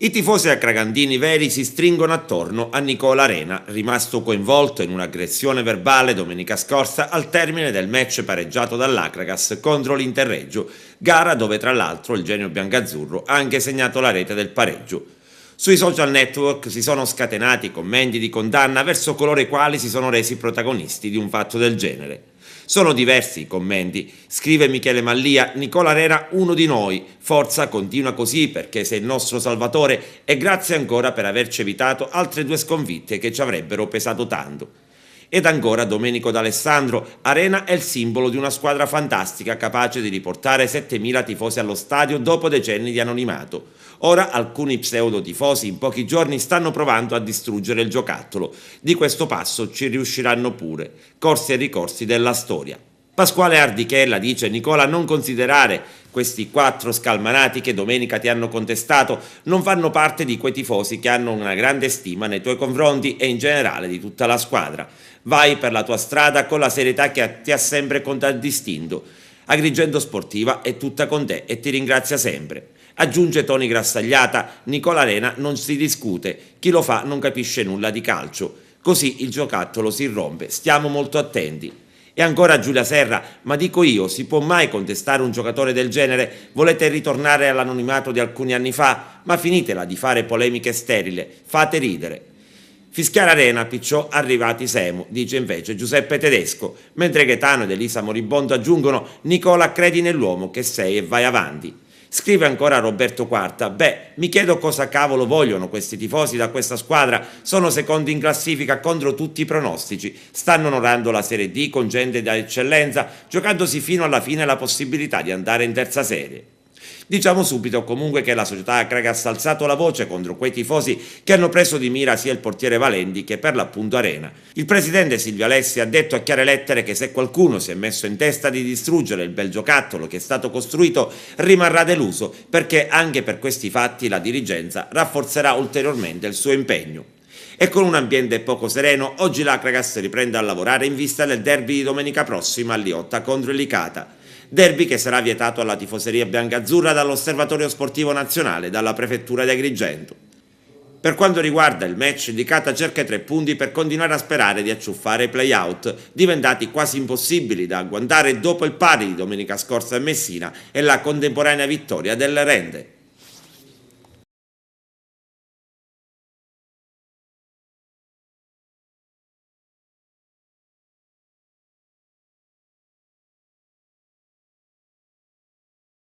I tifosi acragantini veri si stringono attorno a Nicola Arena, rimasto coinvolto in un'aggressione verbale domenica scorsa al termine del match pareggiato dall'Acragas contro l'Interreggio, gara dove tra l'altro il genio biancazzurro ha anche segnato la rete del pareggio. Sui social network si sono scatenati commenti di condanna verso coloro i quali si sono resi protagonisti di un fatto del genere. Sono diversi i commenti. Scrive Michele Mallia: Nicola Arena uno di noi, forza, continua così perché sei il nostro salvatore e grazie ancora per averci evitato altre 2 sconfitte che ci avrebbero pesato tanto. Ed ancora Domenico D'Alessandro: Arena è il simbolo di una squadra fantastica capace di riportare 7.000 tifosi allo stadio dopo decenni di anonimato. Ora alcuni pseudo-tifosi in pochi giorni stanno provando a distruggere il giocattolo. Di questo passo ci riusciranno pure. Corsi e ricorsi della storia. Pasquale Ardichella dice: Nicola, non considerare questi 4 scalmanati che domenica ti hanno contestato, non fanno parte di quei tifosi che hanno una grande stima nei tuoi confronti e in generale di tutta la squadra. Vai per la tua strada con la serietà che ti ha sempre contraddistinto. Agrigento Sportiva è tutta con te e ti ringrazia sempre. Aggiunge Tony Grassagliata: Nicola Arena non si discute, chi lo fa non capisce nulla di calcio, così il giocattolo si rompe, stiamo molto attenti. E ancora Giulia Serra: ma dico io, si può mai contestare un giocatore del genere? Volete ritornare all'anonimato di alcuni anni fa? Ma finitela di fare polemiche sterili, fate ridere. Fischiare Arena, picciò arrivati Semu, dice invece Giuseppe Tedesco, mentre Gaetano ed Elisa Moribondo aggiungono: Nicola, credi nell'uomo che sei e vai avanti. Scrive ancora Roberto Quarta: mi chiedo cosa cavolo vogliono questi tifosi da questa squadra, sono secondi in classifica contro tutti i pronostici, stanno onorando la Serie D con gente da eccellenza, giocandosi fino alla fine la possibilità di andare in terza serie. Diciamo subito comunque che la società Acragas ha alzato la voce contro quei tifosi che hanno preso di mira sia il portiere Valenti che per l'appunto Arena. Il presidente Silvio Alessi ha detto a chiare lettere che se qualcuno si è messo in testa di distruggere il bel giocattolo che è stato costruito rimarrà deluso, perché anche per questi fatti la dirigenza rafforzerà ulteriormente il suo impegno. E con un ambiente poco sereno, oggi l'Acragas riprende a lavorare in vista del derby di domenica prossima a Liotta contro il Licata. Derby che sarà vietato alla tifoseria biancazzurra dall'Osservatorio Sportivo Nazionale e dalla Prefettura di Agrigento. Per quanto riguarda il match, il Licata cerca i 3 punti per continuare a sperare di acciuffare i play-out, diventati quasi impossibili da agguantare dopo il pari di domenica scorsa a Messina e la contemporanea vittoria del Rende.